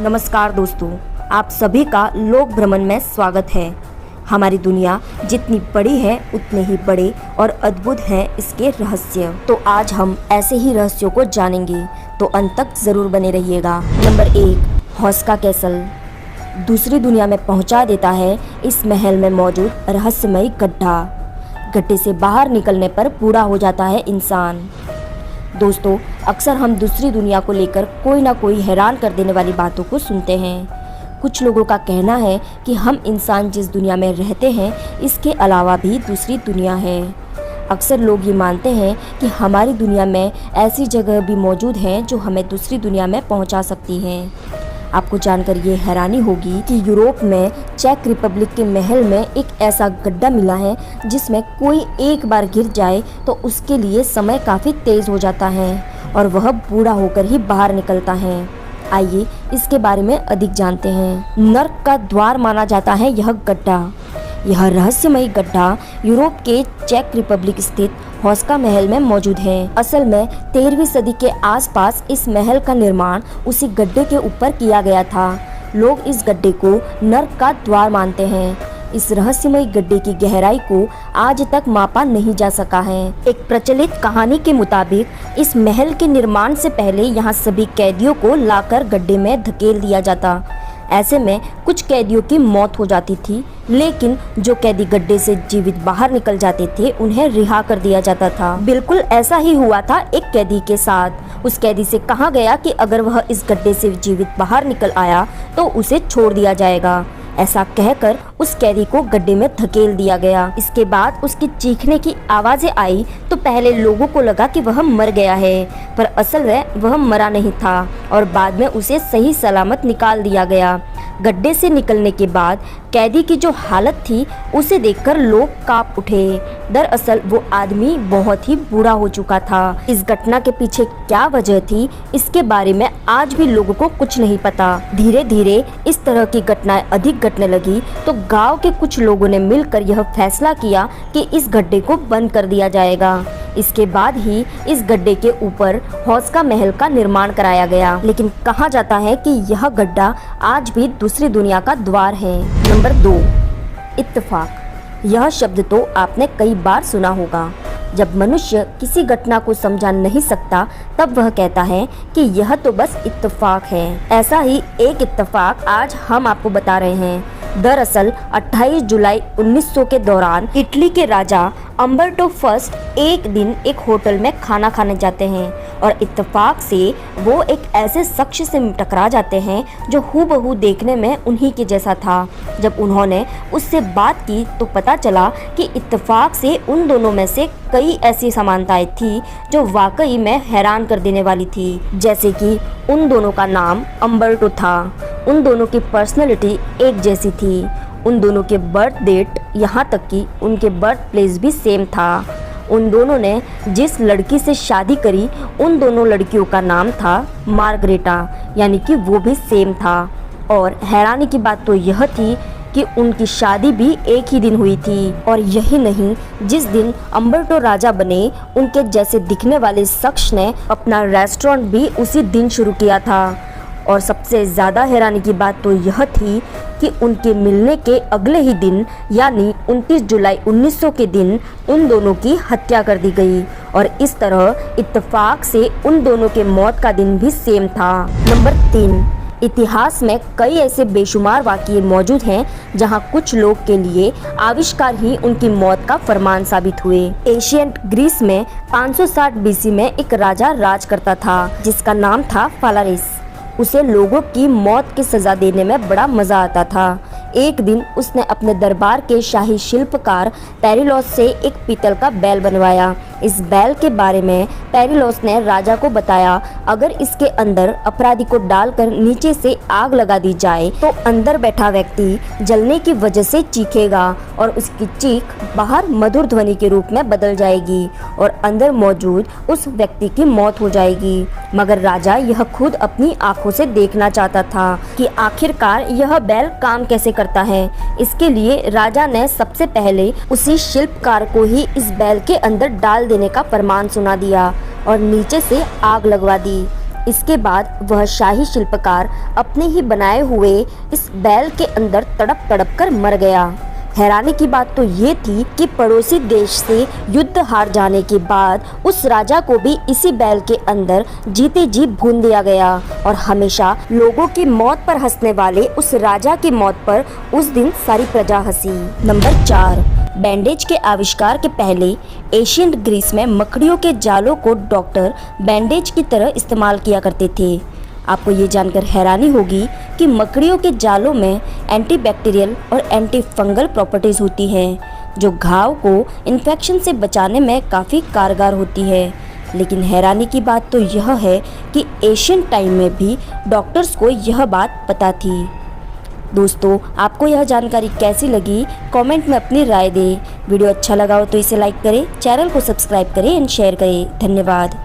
नमस्कार दोस्तों, आप सभी का लोक भ्रमण में स्वागत है। हमारी दुनिया जितनी बड़ी है उतने ही बड़े और अद्भुत हैं इसके रहस्य। तो आज हम ऐसे ही रहस्यों को जानेंगे, तो अंत तक जरूर बने रहिएगा। नंबर 1, हौस्का कैसल दूसरी दुनिया में पहुंचा देता है इस महल में मौजूद रहस्यमयी गड्ढा। गड्ढे से बाहर निकलने पर बूढ़ा हो जाता है इंसान। दोस्तों, अक्सर हम दूसरी दुनिया को लेकर कोई ना कोई हैरान कर देने वाली बातों को सुनते हैं। कुछ लोगों का कहना है कि हम इंसान जिस दुनिया में रहते हैं इसके अलावा भी दूसरी दुनिया है। अक्सर लोग ये मानते हैं कि हमारी दुनिया में ऐसी जगह भी मौजूद हैं जो हमें दूसरी दुनिया में पहुंचा सकती हैं। आपको जानकर ये हैरानी होगी कि यूरोप में चेक रिपब्लिक के महल में एक ऐसा गड्ढा मिला है जिसमें कोई एक बार गिर जाए तो उसके लिए समय काफ़ी तेज़ हो जाता है और वह बूढ़ा होकर ही बाहर निकलता है। आइए इसके बारे में अधिक जानते हैं। नर्क का द्वार माना जाता है यह गड्ढा। यह रहस्यमयी गड्ढा यूरोप के चेक रिपब्लिक स्थित हौस्का महल में मौजूद है। असल में 13वीं सदी के आसपास इस महल का निर्माण उसी गड्ढे के ऊपर किया गया था। लोग इस गड्ढे को नर्क का द्वार मानते हैं। इस रहस्यमयी गड्ढे की गहराई को आज तक मापा नहीं जा सका है। एक प्रचलित कहानी के मुताबिक इस महल के निर्माण से पहले यहाँ सभी कैदियों को लाकर गड्ढे में धकेल दिया जाता। ऐसे में कुछ कैदियों की मौत हो जाती थी, लेकिन जो कैदी गड्ढे से जीवित बाहर निकल जाते थे उन्हें रिहा कर दिया जाता था। बिल्कुल ऐसा ही हुआ था एक कैदी के साथ। उस कैदी से कहा गया कि अगर वह इस गड्ढे से जीवित बाहर निकल आया तो उसे छोड़ दिया जाएगा। ऐसा कहकर उस कैदी को गड्ढे में धकेल दिया गया। इसके बाद उसकी चीखने की आवाजें आई तो पहले लोगों को लगा कि वह मर गया है, पर असल में वह मरा नहीं था और बाद में उसे सही सलामत निकाल दिया गया। गड्ढे से निकलने के बाद कैदी की जो हालत थी उसे देखकर लोग कांप उठे। दरअसल वो आदमी बहुत ही बूढ़ा हो चुका था। इस घटना के पीछे क्या वजह थी इसके बारे में आज भी लोगों को कुछ नहीं पता। धीरे धीरे इस तरह की घटनाएं अधिक घटने लगी तो गांव के कुछ लोगों ने मिलकर यह फैसला किया कि इस गड्ढे को बंद कर दिया जाएगा। इसके बाद ही इस गड्ढे के ऊपर हौस्का महल का निर्माण कराया गया। लेकिन कहा जाता है कि यह गड्ढा आज भी दूसरी दुनिया का द्वार है। नंबर 2, इत्तेफाक। यह शब्द तो आपने कई बार सुना होगा। जब मनुष्य किसी घटना को समझा नहीं सकता तब वह कहता है कि यह तो बस इत्तेफाक है। ऐसा ही एक इत्तेफाक आज हम आपको बता रहे हैं। दरअसल 28 जुलाई 1900 के दौरान इटली के राजा अम्बर्टो फर्स्ट एक दिन एक होटल में खाना खाने जाते हैं और इत्तेफाक से वो एक ऐसे शख्स से टकरा जाते हैं जो हूबहू देखने में उन्हीं के जैसा था। जब उन्होंने उससे बात की तो पता चला कि इत्तेफाक से उन दोनों में से कई ऐसी समानताएं थी जो वाकई में हैरान कर देने वाली थी। जैसे कि उन दोनों का नाम अम्बर्टो था, उन दोनों की पर्सनैलिटी एक जैसी थी, उन दोनों के बर्थ डेट यहाँ तक कि उनके बर्थ प्लेस भी सेम था। उन दोनों ने जिस लड़की से शादी करी उन दोनों लड़कियों का नाम था मार्गरेटा, यानी कि वो भी सेम था। और हैरानी की बात तो यह थी कि उनकी शादी भी एक ही दिन हुई थी। और यही नहीं, जिस दिन अम्बर्टो राजा बने उनके जैसे दिखने वाले शख्स ने अपना रेस्टोरेंट भी उसी दिन शुरू किया था। और सबसे ज़्यादा हैरानी की बात तो यह थी कि उनके मिलने के अगले ही दिन यानी 29 जुलाई 1900 के दिन उन दोनों की हत्या कर दी गई। और इस तरह इत्तेफाक से उन दोनों के मौत का दिन भी सेम था। नंबर 3, इतिहास में कई ऐसे बेशुमार वाक़ये मौजूद हैं जहां कुछ लोग के लिए आविष्कार ही उनकी मौत का फरमान साबित हुए। एशियंट ग्रीस में 560 बीसी में एक राजा राज करता था जिसका नाम था फालारिस। उसे लोगों की मौत की सजा देने में बड़ा मजा आता था। एक दिन उसने अपने दरबार के शाही शिल्पकार पेरिलोस से एक पीतल का बैल बनवाया। इस बैल के बारे में पेरिलोस ने राजा को बताया, अगर इसके अंदर अपराधी को डालकर नीचे से आग लगा दी जाए तो अंदर बैठा व्यक्ति जलने की वजह से चीखेगा और उसकी चीख बाहर मधुर ध्वनि के रूप में बदल जाएगी और अंदर मौजूद उस व्यक्ति की मौत हो जाएगी। मगर राजा यह खुद अपनी आंखों से देखना चाहता था कि आखिरकार यह बैल काम कैसे करता है। इसके लिए राजा ने सबसे पहले उसी शिल्पकार को ही इस बैल के अंदर डाल देने का फरमान सुना दिया और नीचे से आग लगवा दी। इसके बाद वह शाही शिल्पकार अपने ही बनाए हुए इस बैल के अंदर तड़प तड़प कर मर गया। हैरानी की बात तो ये थी कि पड़ोसी देश से युद्ध हार जाने के बाद उस राजा को भी इसी बैल के अंदर जीते जी भून दिया गया और हमेशा लोगों की मौत पर हंसने वाले उस राजा की मौत पर उस दिन सारी प्रजा हंसी। नंबर 4, बैंडेज के आविष्कार के पहले एशियन ग्रीस में मकड़ियों के जालों को डॉक्टर बैंडेज की तरह इस्तेमाल किया करते थे। आपको ये जानकर हैरानी होगी कि मकड़ियों के जालों में एंटीबैक्टीरियल और एंटी फंगल प्रॉपर्टीज़ होती हैं जो घाव को इन्फेक्शन से बचाने में काफ़ी कारगर होती है। लेकिन हैरानी की बात तो यह है कि एशियन टाइम में भी डॉक्टर्स को यह बात पता थी। दोस्तों, आपको यह जानकारी कैसी लगी कमेंट में अपनी राय दें। वीडियो अच्छा लगा हो तो इसे लाइक करें, चैनल को सब्सक्राइब करें एंड शेयर करें। धन्यवाद।